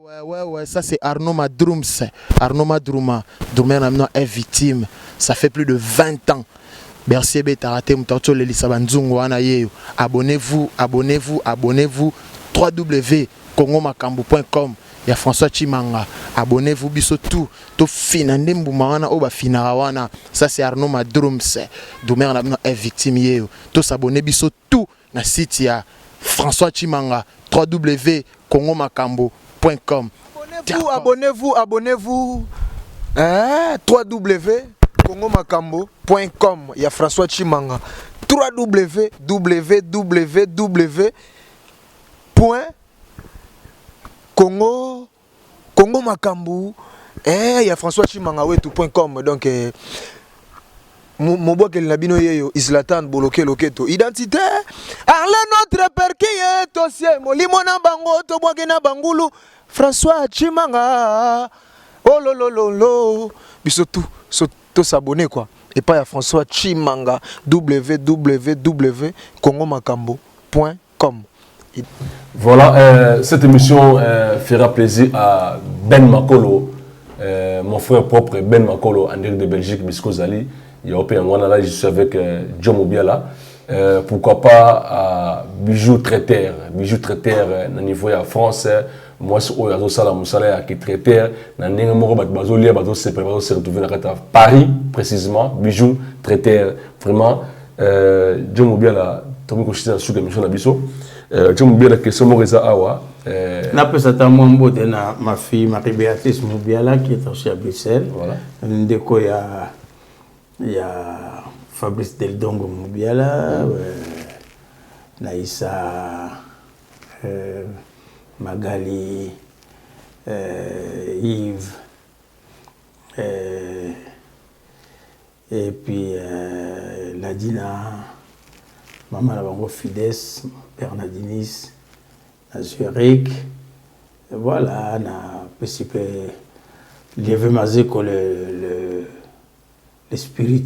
Ouais, ça c'est Arnaud Madroums. Arnaud Madrouma. Doumé maintenant est victime. Ça fait plus de 20 ans. Merci Betarate Moutarto Lelisa Banzungu wana yeyo. Abonnez-vous. www.congomakambo.com. Il y a François Chimanga. Abonnez-vous biso tout. To finande mbumana oba finarawana. Ça c'est Arnaud Madroums. Doumé maintenant est victime yeyo. To s'abonner biso tout na site ya François Chimanga. www.congomakambo.com. Abonnez-vous. www.congomakambo.com. Il y a François Chimanga. www.congomakambo. Il y a François Chimanga wetu.com. Donc Mobo que l'abino yeyo Islatan boloke loketo identité arle notre père qui est aussi molimona bango to boagena bangulu François Chimanga oh lolololo biso tout s'abonner quoi et pas à François Chimanga www.congomakambo.com. Voilà, cette émission fera plaisir à Ben Makolo, mon frère propre Ben Makolo en direct de Belgique, Bisco Zali. Je suis avec John Mobiala. Pourquoi pas à Bijoux Traiteur au niveau de la France. Moi, je suis traiteur. Je suis à Paris, précisément. Bijoux Traiteur. Vraiment, John Mobiala, je suis à John Mobiala, question Awa. Ma fille Marie-Béatrice Mobiala qui est aussi à Bruxelles. Voilà. Il y a Fabrice Deldongo Moubiala, Naïssa, Magali, Yves, et puis Nadina, Maman Labango Fides, Père Nadinis, Zurich, voilà, on a participé, il y avait Mazeko l'esprit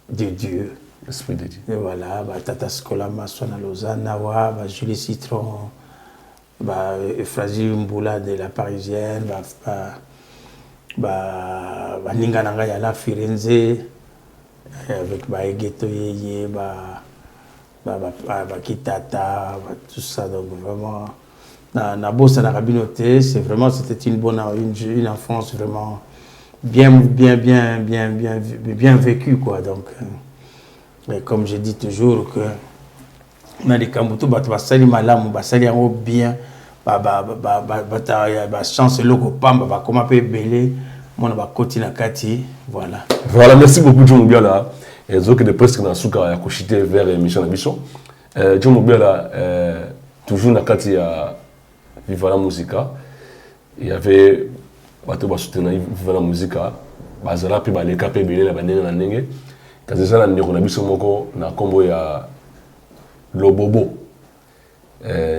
de Dieu. L'esprit de Dieu. Et voilà, Tata Skola Maswana Lausanne, Julie Citron, Efrazi Mboula de la Parisienne, Ningananga Yala Firenze, avec Egeto Yeye, Kitata, tout ça, donc vraiment. C'est vraiment, c'était une enfance vraiment bien vécue quoi. Donc comme je dis toujours que dans les Kambutu basali malamu basali yango bien chance loko pamba comment peut belé mon ba koti na kati voilà. Merci beaucoup John Mobiala et donc de presque dans souka ya kochiter vers émission na biso. John Mobiala toujours na kati ya Viva la Musica. Il y avait bateau ba soutenir Viva la Musica. Bazala pe ba leka pe belé la bandenge na ndenge. Kaza na ndeko na biso moko na kombo ya Lobobo.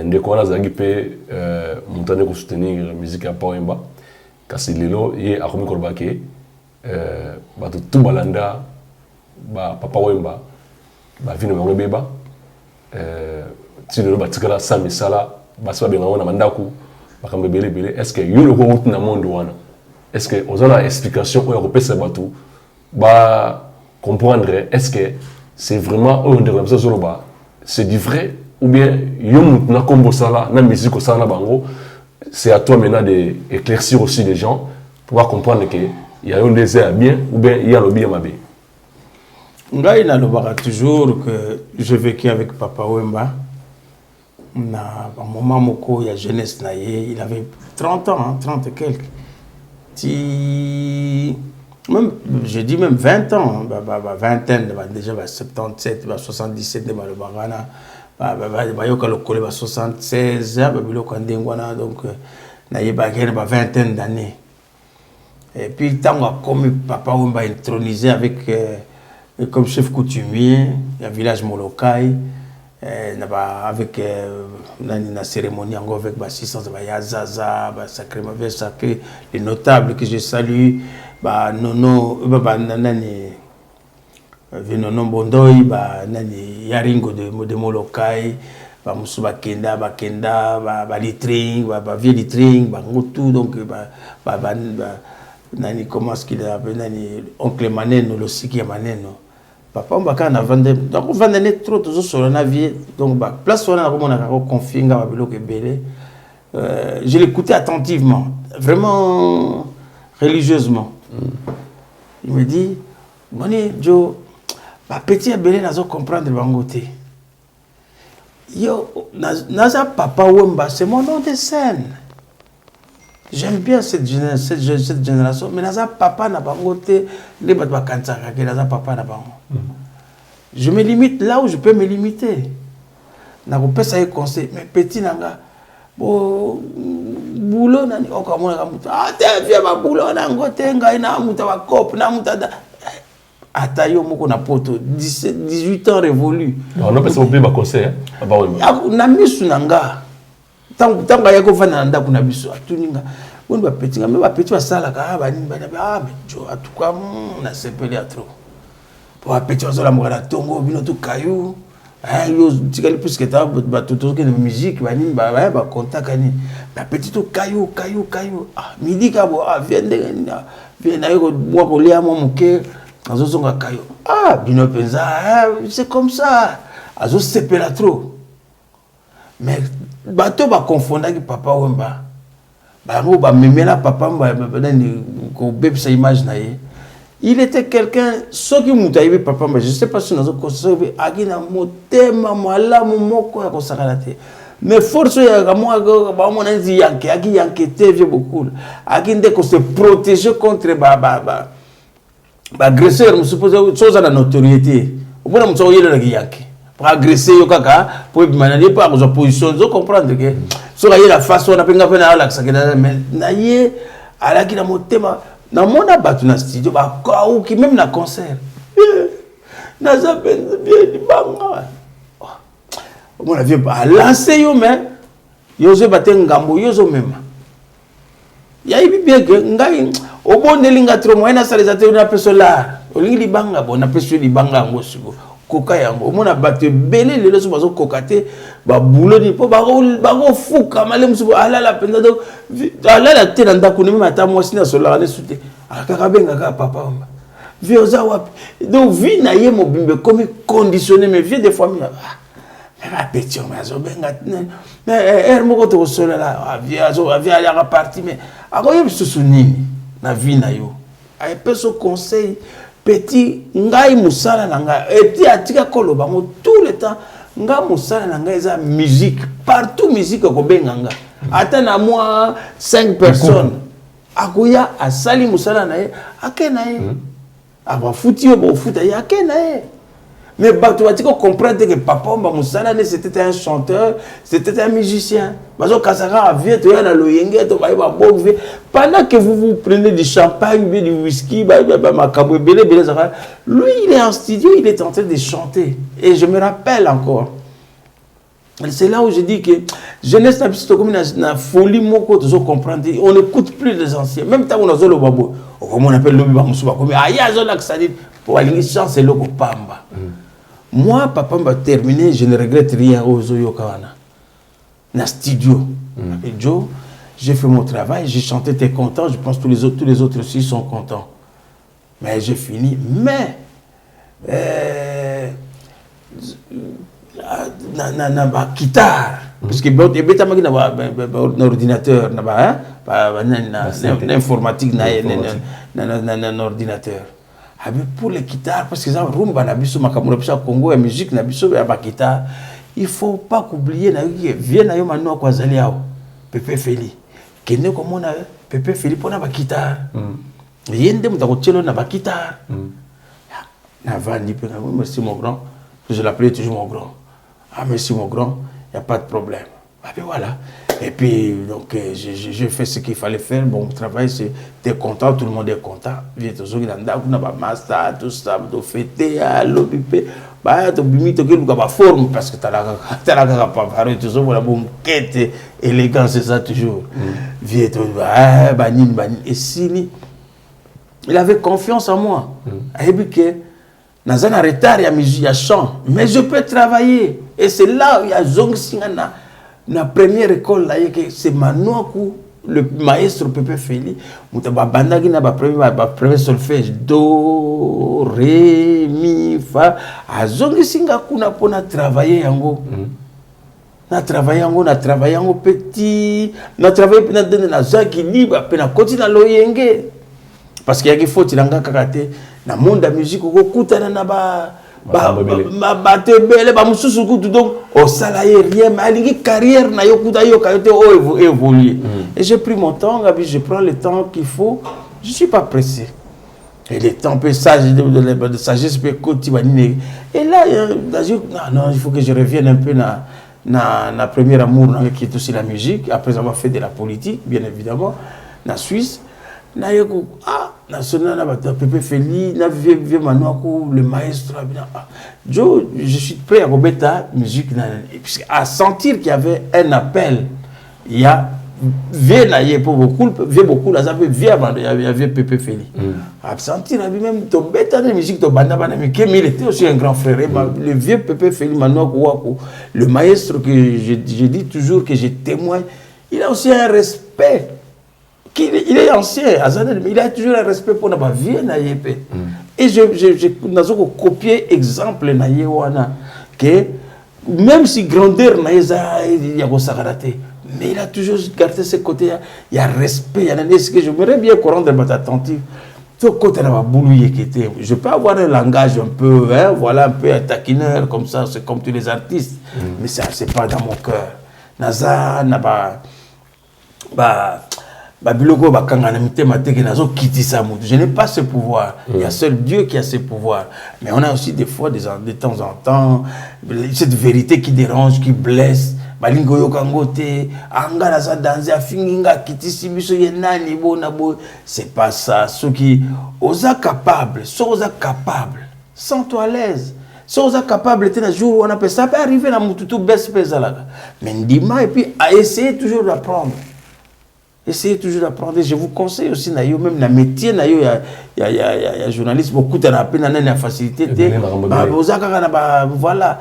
Ndeko wana zangi pe montane ko soutenir musique ya Pawemba. Kasi lelo ye akomi kolbake bato tout balanda ba Papa Wemba ba vino bango beba ti lelo batikala sa misala basi benga wana mandaku bakambe belé est-ce que yo loko wutu na monde wana est-ce que ozana explication oyo kopesa bato ba comprendre est-ce que c'est vraiment on de comme ça zoloba c'est du vrai ou bien yo mutu na kombo sala na musique sala na bango c'est à toi maintenant d'éclaircir aussi les gens pour comprendre que il y a un désert bien ou bien il y a le bien mabé. Ngai na lobaka toujours que je vécu avec Papa Wemba. Na un moment moko ya jeunesse na ye, il avait 30 ans, hein, 30 et quelques. Même je dis même 20 ans, vingtaine, déjà 77, 77 de Malobagana. Bayoka lokole 76 biloko ndengwana donc na yebakene vingtaine d'années et puis tant comme Papa Wemba intronisé avec comme chef coutumier un village Molokai avec la cérémonie avec 600 Yazaza sacrément sacré les notables que je salue nono nani Vinono Bondoy, Yaringo de Molokai, musu bakenda litring vieux litring tout donc nani comment est-ce qu'il appelle nani oncle Maneno le siki Maneno papa on baka na vendre donc on vendait trop toujours sur la vie donc place on a comme on a confié nga biloko ebele je l'écoutais attentivement vraiment religieusement il me dit Moni Joe petit ebele nazo comprendre bangote yo naza papa Wemba c'est mon nom de scène. J'aime bien cette génération, mais naza papa na bangote les bat bakantaka que naza papa na bango. Je me limite là où je peux me limiter. Na ko pesa y conseil mais petit nanga bo boulot nani okamona kamuta ate via ba boulot na ngote ngai na muta ba cop na muta ata yo moko na poto 18 ans révolu. On a pas ça oublier ba conseil na misu nanga tanga ya ko vana ndako na biso atuninga woni ba petit nga me ba petit basala ka ba nimba na mais jo atuka na sepeli atro po ba petit ozola mokala tongo bino to kayu yo tikali plus que ta ba toto ke musique ba nimba ba contact ni ba petit to kayu midi ka bo viens na yo moi ko lia mo moke azozonga kayu bino penza c'est comme ça azo sepela trop mais bato ba confondre avec papa Wemba ba memela papa Wemba ni ko bebisa image na ye il était quelqu'un ce qui mutaïbi papa Wemba je sais pas si nous conseiller agina motema malamu moko ya kosakana te mais force ya moi ba mon azi yanke te vieux beaucoup aginde ko se protéger contre ba agresseur me suppose chose na notoriété obona mutso yele la yanke pour agresser yo kaka pour demander pas aux oppositions vous comprendre que so la la façon on a penga pena la ça mais na ye ala ki na motema na mona batu na studio ba ko ki même na concert na za bien di banga on a vu pas lancer yo mais yo zo batengambo yo zo même ya ibi bien que ngai obonelinga trop moyen ça les até na personne olingi di banga bona personne di banga ngosiko koka yango mona bato belé les leso bazo kokate ba boulot ni po ba go fuka malem su ala la penda donc ala la tena ndako ni même ata moi sina sola ne soute akaka benga ka papa vieux za wapi donc vie na ye mobimbe comme conditionné mais vieux des fois mais petit on azo benga mais moko to sola la vieux ya parti mais akoye bisu nini na vie na yo ay peso conseil petit ngai musala na ngai eti atika koloba mo tout le temps nga musala na ngai za musique partout musique ko benganga ata na moi 5 personnes akuya asali musala na ye akena ye aba futi yo bo futa ye akena ye mais bato batiko comprendre que papa Wemba musala ne c'était un chanteur c'était un musicien bazo kasaka vieux to ya na loyenge to ba bon vieux pendant que vous prenez du champagne du whisky makabo belé lui il est en studio il est en train de chanter et je me rappelle encore c'est là où je dis que jeunesse na biso comme na folie moko to comprendre on n'écoute plus les anciens même temps on a zolo babo comme on appelle lobi ba musuba comme aya zo la ksadi pour aller chance loko pamba. Moi, papa m'a terminé, je ne regrette rien aux Oyokawana. Na studio. Et Joe, j'ai fait mon travail, j'ai chanté, t'es content, je pense que tous les autres aussi sont contents. Mais j'ai fini. Mais, na guitare. Parce que un ordinateur, informatique, un ordinateur. Pour les guitares, parce que ça rumba na biso makamura biso Congo et musique na biso ya ba guitare, il faut pas oublier na vient na yo mano kwa zali yao Pepe Feli kende ko mona Pepe Feli pona ba guitare yende mutako tshelo na ba guitare na vandi pe na merci mon grand, je l'appelais toujours mon grand. Merci mon grand, il y a pas de problème. Ben voilà. Et puis, donc, j'ai fait ce qu'il fallait faire. Bon, travail, t'es content, tout le monde est content. Viens, tu as un master, tout ça, tu as fêté, l'obipé, tu as forme, parce que tu as la parole, tu as une quête élégante, c'est ça toujours. Viens, tu as et si, il avait confiance en moi. Et puis, Naza na retard ya musique ya chant, mais je peux travailler. Et c'est là où il y a Zongsinga na première école là que c'est Manouakou, le maestro Pepe Feli, mutaba bandaki na ba premier solfège do ré mi fa Zongsinga kuna pona travailler yango. Na travailler yango petit, na travailler na zaki libre pe na continue na loyenge. Parce qu'il y a des fautes, il y a des dans le monde de la musique, il y a des donc au salarié rien, mais il y a carrière, il y a évolué. Et j'ai pris mon temps, je prends le temps qu'il faut, je ne suis pas pressé. Et le temps peut de sagesse peut continuer. Et là, non, il faut que je revienne un peu dans la première amour qui est aussi la musique, après avoir fait de la politique, bien évidemment, en Suisse. Pepe Feli, le maestro, je suis prêt à remettre la musique, à sentir qu'il y avait un appel. Il y a beaucoup, là, ça fait vieux avant, il y avait Pepe Feli. À sentir, même, la musique, il était aussi un grand frère. Le vieux Pepe Feli, le maestro que je dis toujours que je témoigne, il a aussi un respect. Il est ancien, mais il a toujours un respect pour la vie. Et je copié exemple que même si grandeur il y a mais il a toujours gardé ce côté, il y a respect, il y a ce que je voudrais bien rendre attentif. Je peux avoir un langage un peu, voilà, un peu un taquineur comme ça, c'est comme tous les artistes, mais ça c'est pas dans mon cœur. Naza n'a pas je n'ai pas ce pouvoir. Il y a seul Dieu qui a ce pouvoir. Mais on a aussi des fois, de temps en temps, cette vérité qui dérange, qui blesse. C'est pas ça. Ceux qui osent capables, sens-toi à l'aise. Ceux qui sont capables, un jour, on appelle ça peut arriver dans Mututu baisse pesalaga. Mais Ndima, et puis à essayer toujours d'apprendre. Essayez toujours d'apprendre. Je vous conseille aussi, même dans le métier, il y a journalistes, beaucoup de la facilité. Voilà.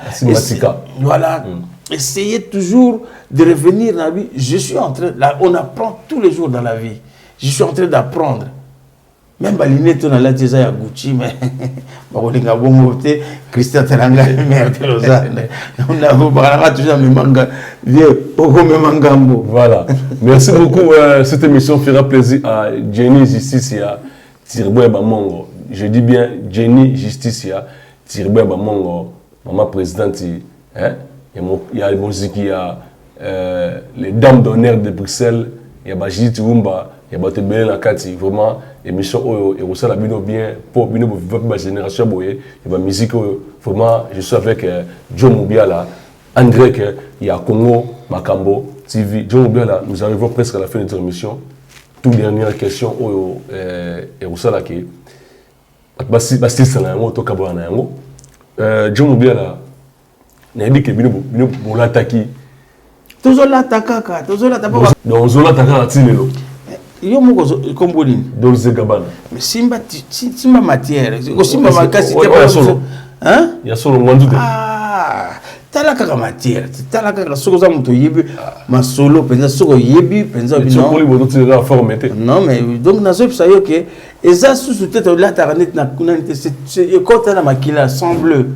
Voilà. Essayez toujours de revenir dans la vie. Je suis en train, on apprend tous les jours dans la vie. Je suis en train d'apprendre. Même les lunettes, on a la déjà à Gucci, mais Christian Teranga, merde, on a toujours mes mangas, Voilà. Merci beaucoup. Cette émission fera plaisir à Jenny Justicia, Tirboy Bamongo. Je dis bien Jenny Justicia, Tirboy Bamongo, maman présidente. Il y a il y a les dames d'honneur de Bruxelles, il y a Bajit Toumba, il y a Batebele Nakati, vraiment. Émission et aussi la bien pour ma génération boye et ma musique vraiment je suis avec Joe Mubiala André il y a Congo Makambo TV Joe Mubiala nous arrivons presque à la fin de notre émission toute dernière question et aussi là qui basti ça na to kabana yango Joe Mubiala na dit que bino bolataki toujours l'attaquaka donc zola taka tinelo yo moko komboli Dolce Gabbana mais simba matière simba makasi te hein ya solo mwandu te tala kaka matière tala kaka soko za muto yebi masolo penza soko yebi penza non poli bodo tira forme te non mais donc nazo psa yo ke eza sous tête la tarnet na kunanite c'est quand na makila semble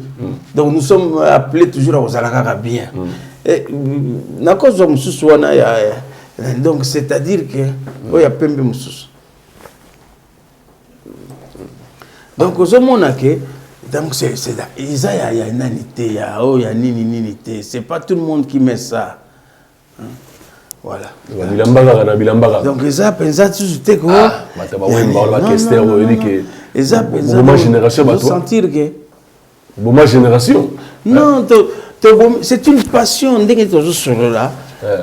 donc nous sommes appelés toujours à ozalaka bien et na cause mususu wana ya donc c'est-à-dire que il y a pembe mususu donc aux mona que donc c'est là il y a nanité il y a nini c'est pas tout le monde qui met ça voilà donc ça pensa tout te ko sentir que ma génération non c'est une passion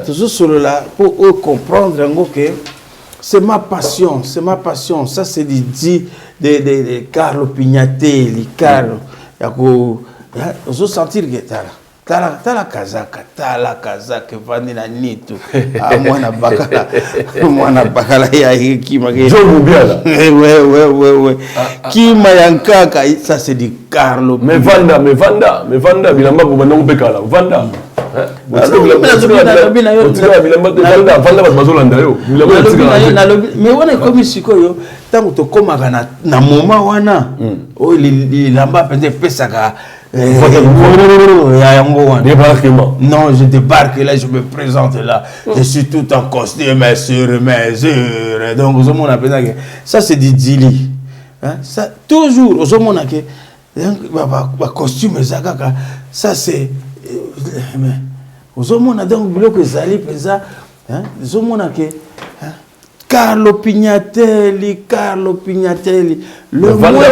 toujours sur là pour comprendre que c'est ma passion. Ça c'est dit de Carlo Pignatelli, Carlo. Je sentir que tala kazaka vandi na nitu mwana bakala ya kima Joe Biala ouais kima yankaka ça c'est du Carlo mais vanda bilamba ko banda kopekala vanda mais wana komi sikoyo tango to komaka na moment wana o lilamba pende pesaka débarquement. Non, je débarque là, je me présente là. Je suis tout en costume sur mesure. Donc, on appelle ça, c'est du dili. Ça, toujours, on a que costume, ça, c'est. On a donc bloqué Zali, on a que. Carlo Pignatelli, le moins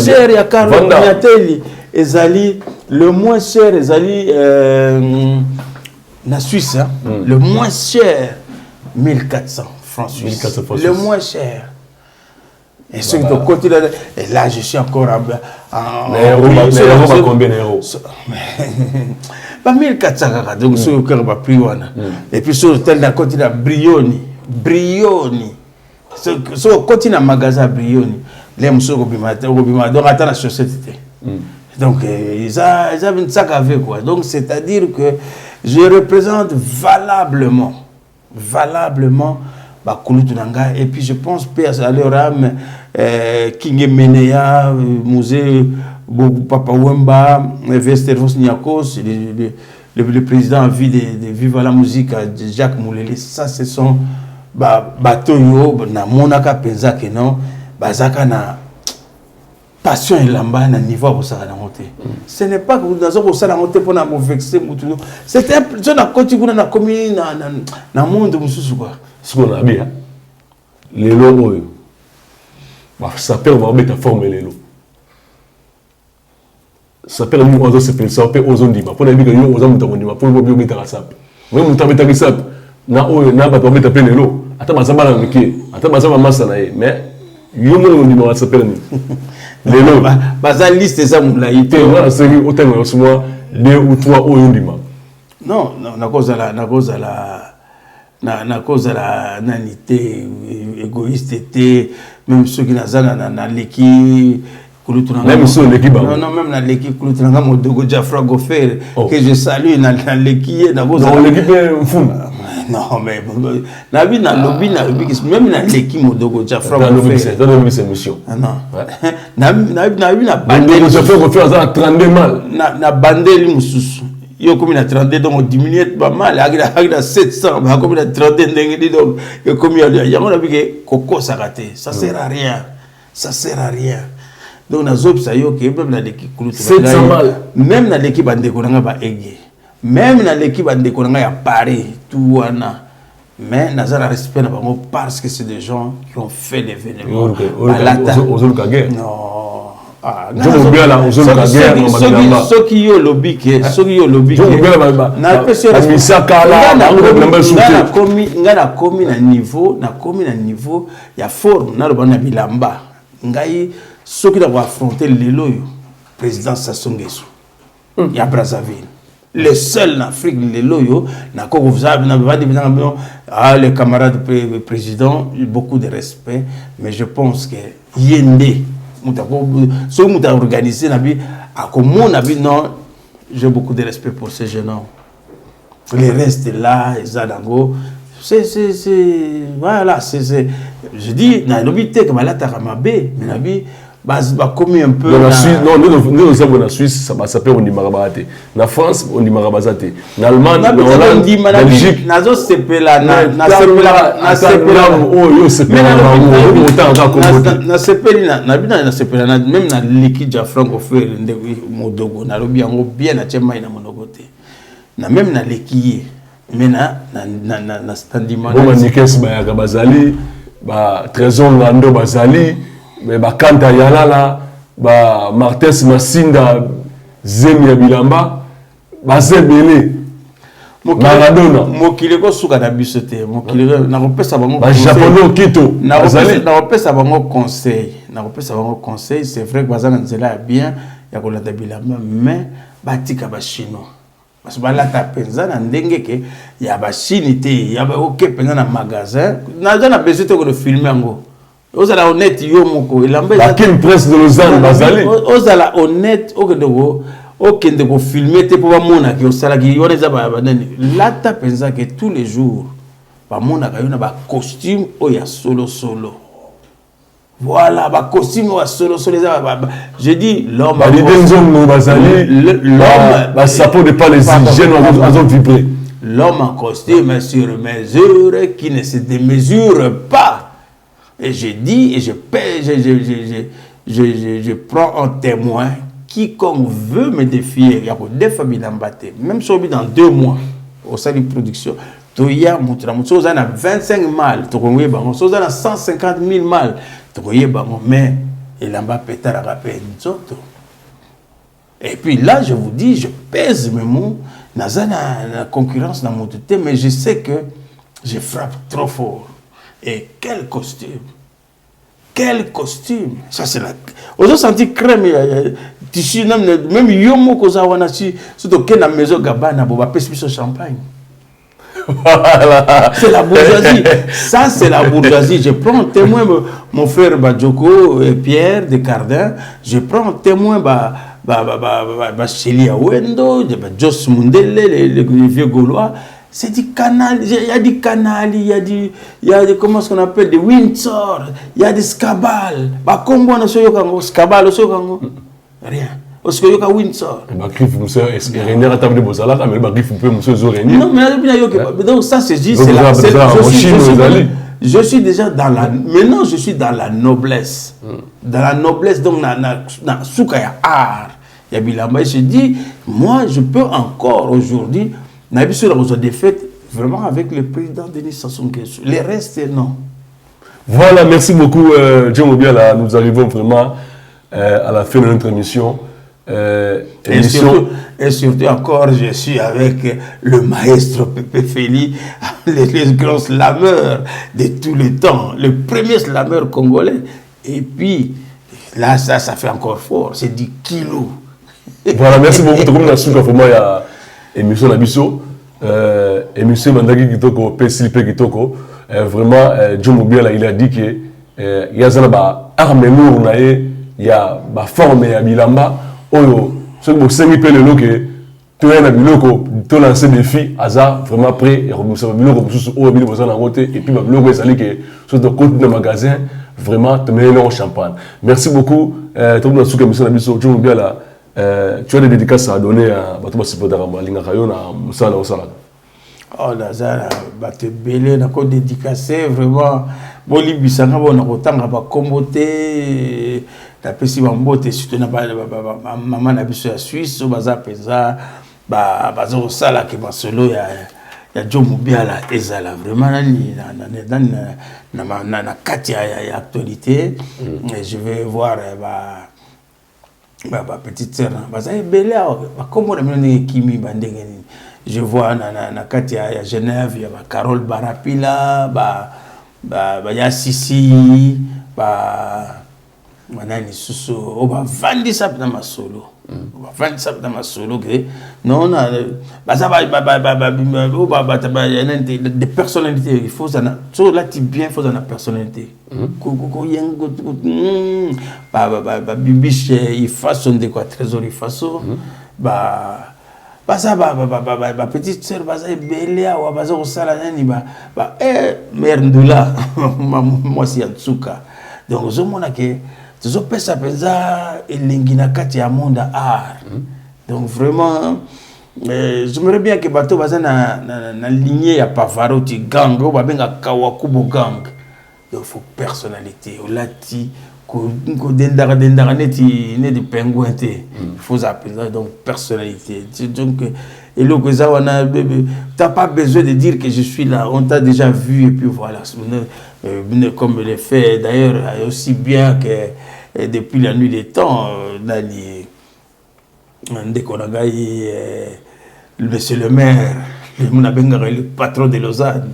cher, il y a Carlo Pignatelli, Ezali, le moins cher, Ezali, la Suisse, hein? Le moins cher, 1400 francs suisses, le moins cher. Et ce qui est côté là, et là je suis encore en combien d'euros? 1400, donc c'est au cœur de prix. Et puis sur le tel d'un côté là, Brioni. So continue à magasin Brioni. Les monsieur Robima donc attends la société. Donc ils avaient une sac avec quoi. Donc c'est-à-dire que je représente valablement Bakulutunanga et puis je pense à l'oram King Menea musée Papa Wemba Westervos Niakos le président en vie de Viva la musique de Jacques Moulele. Ça ce sont bateau yo na monaka penza que non bazaka na passion et lamba na niveau pour ça na monter. Ce n'est pas que vous dans ça na monter pour na vexer mutu. C'était un na côté kuna na commune na monde mususu quoi. Ce qu'on a bien les lots ça peut avoir mettre forme les lots. Ça peut nous ozo se penser ça peut ozo ndima pour na bi que yo ozo muta ndima pour bo mettre la sap. Même muta mettre la sap na oyo na ba to mettre plein les lots. Ata mazamba na miki ata mazamba masa na ye mais yo mo ndima wa sapela ni lelo baza liste ça mula ite voilà c'est autant que soit 2 ou 3 oyo ndima non na cause la nanité égoïste était même ceux qui na leki même ceux l'équipe non même na leki kulutunanga modogo Jafra Gofer que je salue na leki na cause l'équipe fou. Non, mais Nabi na lobby même na l'équipe modogo Jafra Gofer. C'est dans le émission. Ah non. Nabi na bandeli Jafra Gofer ça 32 mal. Na bandeli mususu. Yo comme na 32 donc diminuer pas mal avec 700 ba comme na 32 ndenge donc yo comme ya on a vu que Coco ça raté. Ça sert à rien. Ça sert à rien. Donc na zob ça yo que même na l'équipe kulutu. 700 mal. Même na l'équipe bandeko nanga ba ege. Même dans l'équipe de Konanga, il y a Paris, tout wana. Mais nous avons respect parce que c'est des gens qui ont fait l'événement. Non. Ceux qui ont lobby, niveau, il y a forme, ceux qui doivent affronter le président Sassou Nguesso. Il y a Brazzaville. Le seul en Afrique, les camarades du président, beaucoup de respect, mais je pense que Yende, ce que nous avons organisé, non, j'ai beaucoup de respect pour ces jeunes hommes. Les restes là, les Zadango, voilà, je dis, dans l'obité, comme la Taramabé, mais comme un peu. La Suisse, non, nous sommes en Suisse, ça s'appelle on dit Marabate. En France, on dit Marabazate. En Allemagne, en Hollande, en Belgique. Nazo sepela, même na l'équipe de Franco Fer, Modogo, na lobi yango bien na tchema ina monogote. Na même na l'équipe, mais na standima. Bon, Nikes Bayaka Bazali, Trésor Lando Bazali. Mais Kanta Yalala, Martes Masinda, Zemia Bilamba, Zebele, Maradona. Mokileko suka na bisote, mokileko na repesa bango. Japonais Kito. Na repesa bango conseil. Na repesa bango conseil, c'est vrai que bazana nzela bien ya kolata bilamba, mais batika ba chinois parce que balata penza na ndenge ke ya ba chine te ya ba OK penza na magasin na besoin de filmer ngo ozala honnête yo moko elamba la King Press de Lausanne bazali ozala honnête okende ko filmer te po ba mona ki osala ki yone za ba nani lata penza que tous les jours ba mona ka yona ba costume o ya solo voilà ba costume o ya solo je dis l'homme ba sapo de pas les hygiènes ont vibré l'homme en costume sur mesure qui ne se démesure pas et je dis et je prends en témoin quiconque veut me défier, il y a des familles d'embatté, même si on vit dans 2 mois au sein de production, il y a 25 mal, il y a 150 000 mal, mais il a pas pété la rappel. Et puis là, je vous dis, je pèse mes mots, dans la concurrence dans mon tête, mais je sais que je frappe trop fort. Et quel costume! Quel costume! Ça, c'est la. Aujourd'hui, senti crème, tissu, même yomo kozawana si, surtout que la maison Gabana, boba pèse plus au champagne. Voilà. C'est la bourgeoisie. Ça, c'est la bourgeoisie. Je prends en témoin mon frère Badjoko et Pierre Descardins. Je prends en témoin Chélia Wendo, Joss Mundele, les vieux Gaulois. C'est du canal, il y a du canal, il y a des, comment est-ce qu'on appelle, des Windsor, il y a des Scabal. Bah, comment on a ce Scabal, rien. Parce que il y a Windsor. Bah, griffe, monsieur, et René a table de Bozala, mais bah, griffe, monsieur, Zoréni. Non, mais donc ça, c'est juste, je suis déjà dans la, maintenant, je suis dans la noblesse. Dans la noblesse, donc, dans Soukaya art. Il y a Bilamba, et je dis, moi, je peux encore aujourd'hui, on a vu sur la défaite vraiment avec le président Denis Sassou Nguesso. Les restes, non. Voilà, merci beaucoup, John Mobiala. Nous arrivons vraiment à la fin de notre émission. Et surtout encore, je suis avec le maestro Pepe Feli, les grands slameurs de tous les temps, le premier slameur congolais. Et puis, là, ça fait encore fort, c'est 10 kilos. Voilà, merci beaucoup. Comme nous avons vraiment émission Nabiso, émission Mandagi Kitoko, Pesilipe Kitoko. Vraiment, John Mobiala, il a dit que il y a une arme lourde, il y a une forme, il y a bilamba. Oyo, ce que vous savez, le lot que tu es un biloko, tu lances des défis, hasard, vraiment prêt, et vous savez, biloko, au milieu de la route, et puis le biloko est allé que sur le côté de magasin, vraiment, tu mets au champagne. Merci beaucoup. Tu as une émission Nabiso, John Mobiala. Tu as des dédicaces à donner à Batou Sipodarama, Lingacayo, à Moussala Osala. Oh, Lazara, Batou Belé, n'a pas dédicacé, vraiment. Boli Bissanga, on a autant à comboter. La pesi bambote surtout na maman na biso ya Suisse au bazar pesa bazo sala ke basolo ya John Mobiala ezala vraiment na kati ya actualité. Je vais voir ma petite sœur baza ebele ba kombo na mino kimi bandenge ni je vois na kati ya Genève ya Carole Barapila ya Sisi manani susu oba vandi sap na masolo oba vandi sap na masolo que non baza des personnalités il faut ça sur là tu bien faut la personnalité ko yengo bibiche il façon de quoi trésor il façon baza petite sœur baza belea wa baza osala nani mère ndula moi si Yatsuka donc je mona que je pense à penser elengi na kati ya monde art. Donc vraiment j'aimerais bien que bateau baza na lignée ya Pavarotti gang ou babenga Kawakubo gang. Donc faut personnalité olati ko dendara neti ne de pingouin te. Faut appeler donc personnalité. Donc et le wana t'as pas besoin de dire que je suis là, on t'a déjà vu et puis voilà. Comme le fait d'ailleurs aussi bien que depuis la nuit des temps, monsieur le maire, le patron de Lausanne,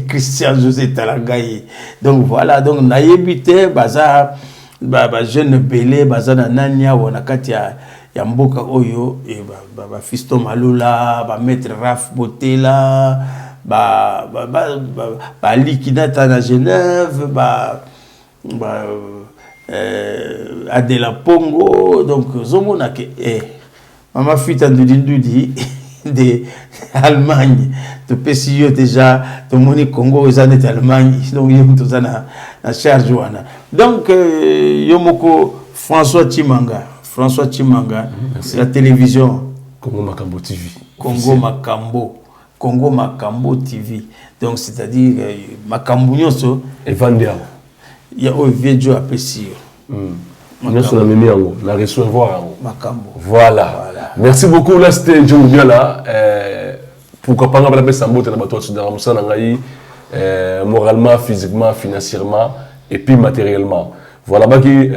Christian José Talangaï. Donc voilà, donc naïbité, baza jeune belé, baza na nania ou na katia ya mboka oyo et ba Fiston Malula ba maître Raf Botela ba liquidata na Genève Adela Pongo donc zomona ke mama fita ndudi de Allemagne to pesio déjà to moni Congo ezanete Allemagne donc yom to zana na charge wana donc yomoko François Chimanga la télévision Congo Makambo TV Congo Makambo TV donc c'est-à-dire Makambo nyonso Evandia il y a au vieux apprécié la recevoir Makambo. Voilà. Merci beaucoup là c'était John Biala pourquoi pas on va sambo na bato sur Musa ngai moralement physiquement financièrement et puis matériellement voilà baki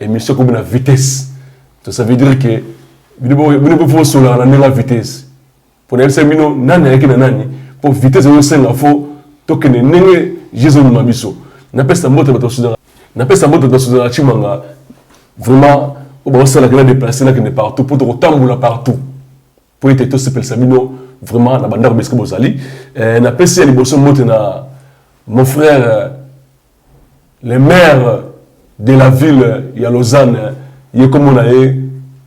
émission comme la vitesse ça veut dire que vous ne pouvez sur la vitesse pour les 5 minutes nani avec nani pour vitesse au 5 faut tokene nenge Jésus nous mabiso na pesa moto bato sur la Chimanga vraiment on va la déplacer là qui n'est partout pour te tamboula partout pour être tout ce samino vraiment na bandar beske bozali na pesa les bosso moto na mon frère le maire de la ville ya Lausanne comme on a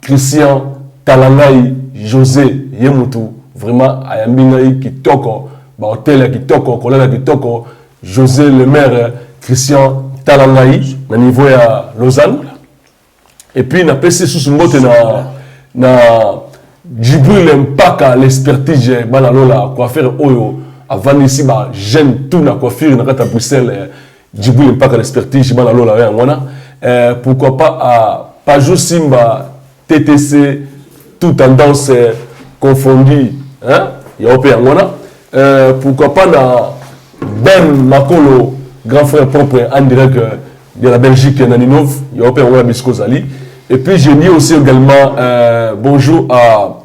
Christian Talangai José Yemutu vraiment ayambingai kitoko ba hôtel kitoko kolala kitoko José le maire Christian Talangai na niveau ya Lausanne et puis na PC sous mbote na Djibril Mpaka l'expertise bana lola coiffeur oyo avant ici ba jeune tout na coiffure na kata Bruxelles Djibril Mpaka l'expertise bana lola ya ngona pourquoi pas à Pajou Simba TTC toute tendance confondue hein il y a opé ngona pourquoi pas na Ben Makolo grand frère propre en direct de la Belgique Naninov il y a opé ngona Biskozali et puis je dis aussi également bonjour à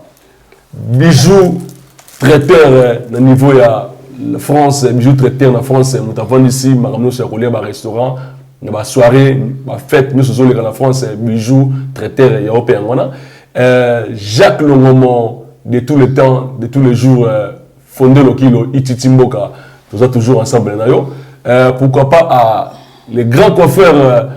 Bijou traiteur au niveau de la France, Bijou traiteur en France, nous avons ici, nous avons un restaurant, une soirée, une fête, nous sommes en France, Bijou traiteur européen. Jacques Longomon, de tous les temps, de tous les jours, fondé le kilo Ititimboka, nous sommes toujours ensemble. Pourquoi pas à les grands coiffeurs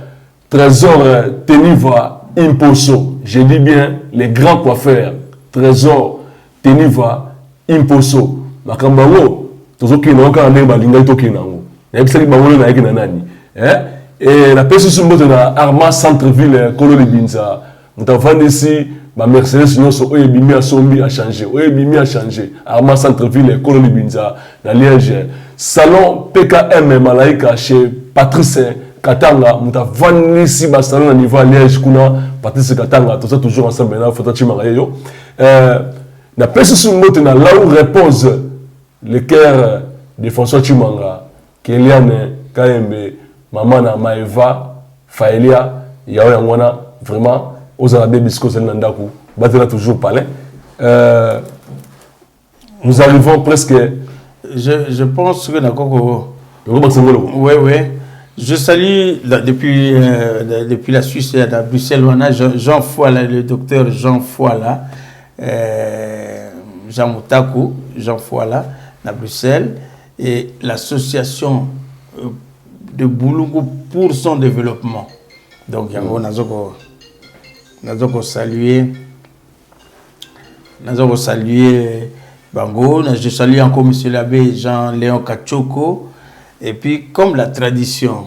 Trésor Teniva Imposo, je dis bien les grands coiffeurs Trésor Teniva Imposo makambango tozoki na oka ndemba lingai toki nango na bisali bango na yeki na nani et la personne sur moto na Arma centre-ville Kololi Binza mutavandi ici ba Mercedes nyonso oyo bimi a sombi a changer Arma centre-ville Kololi Binza na Liège salon PKM Malaika chez Patrice Katanga mutavandi ici ba salon na niveau à Liège kuna Patrice Katanga tout ça toujours ensemble na photo Chimanga yo la personne sur le mot là où repose le cœur de François Chimanga, Kéliane, Kaembe, Mamana, Maeva, Faelia, Yaoyangwana, vraiment, aux Arabes Bisco, Zenandaku, Batela toujours palais. Nous arrivons presque. Je pense que d'accord. Oui. Je salue depuis la Suisse à Bruxelles, on a Jean Foila, le docteur Jean Foila. Jean Moutakou, Jean Foila, à Bruxelles, et l'association de Boulungu pour son développement. Donc, on a salué Bango, je salue encore M. l'abbé Jean-Léon Kachoko, et puis comme la tradition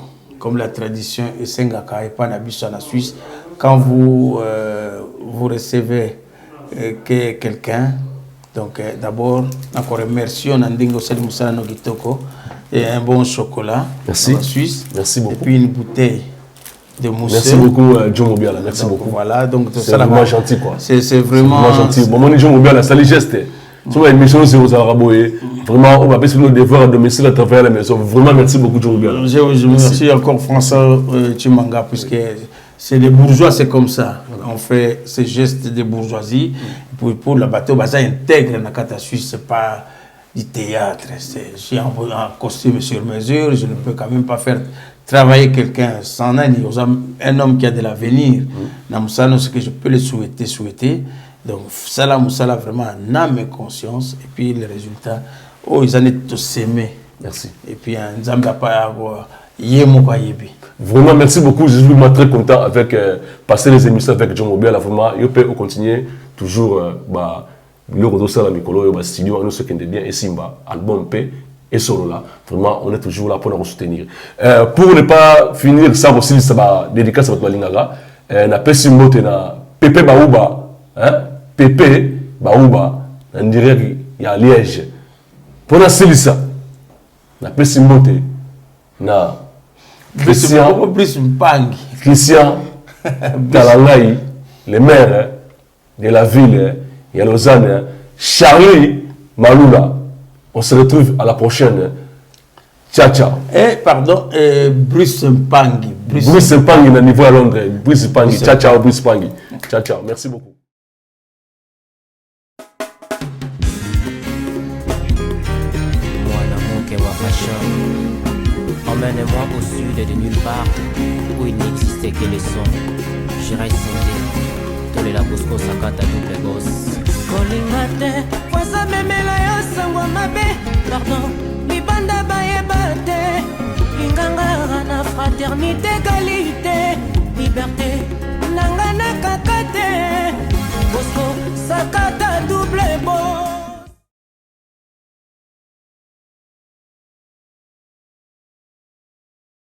est Sengaka et Panabiso en Suisse, quand vous recevez quelqu'un, donc d'abord encore remercions Nandingo Sel Moussa Nogitoko et un bon chocolat en Suisse. Merci beaucoup. Et puis une bouteille de mousse. Merci beaucoup John Mobiala, merci beaucoup. Voilà, donc c'est vraiment gentil quoi. C'est vraiment gentil. Bon, John Mobiala, ça les gestes. Sur une émission aux Arabois, vraiment on va passer nos devoirs à domicile à travers la maison. Vraiment merci beaucoup John Mobiala. Je remercie encore François Chimanga puisque c'est les bourgeois, c'est comme ça. On fait ces gestes de bourgeoisie. Pour le bateau, ça intègre la carte suisse, c'est pas du théâtre. Je suis en costume sur mesure, je ne peux quand même pas faire travailler quelqu'un sans un homme qui a de l'avenir. Ce que je peux le souhaiter. Donc, ça Moussala vraiment en âme et conscience. Et puis, les résultats, ils en ont tous aimé. Merci. Et puis, un Zambia pas Vraiment, merci beaucoup. Je suis vraiment très content avec passer les émissions avec John Mobiala. Vraiment, je peux continuer toujours. Le retour à la Mikolo, le studio, nous ce qui est bien, et Simba, album P, et solo là. Vraiment, on est toujours là pour nous soutenir. Pour ne pas finir, ça aussi, ça va dédicace à votre malingaga. Na pesi mbote na Pepe Baouba, hein? Pepe Baouba, on dirait qu'il y a Liège. Pour la Célissa, na pesi mbote na Christian Talangaï, le maire de la ville de Lausanne, Charlie Malula. On se retrouve à la prochaine. Ciao, ciao. Pardon, Bruce Mpangi. Bruce Mpangi, au niveau à Londres. Bruce Mpangi. Ciao, ciao, Bruce Mpangi. Ciao, ciao. Merci beaucoup. Emmène-moi au sud de nulle part où il n'existait que les sons. J'irai sauter. Tous les labosco sakata double gosse. Kolingate, voici même la yo sangwa mabe. Pardon.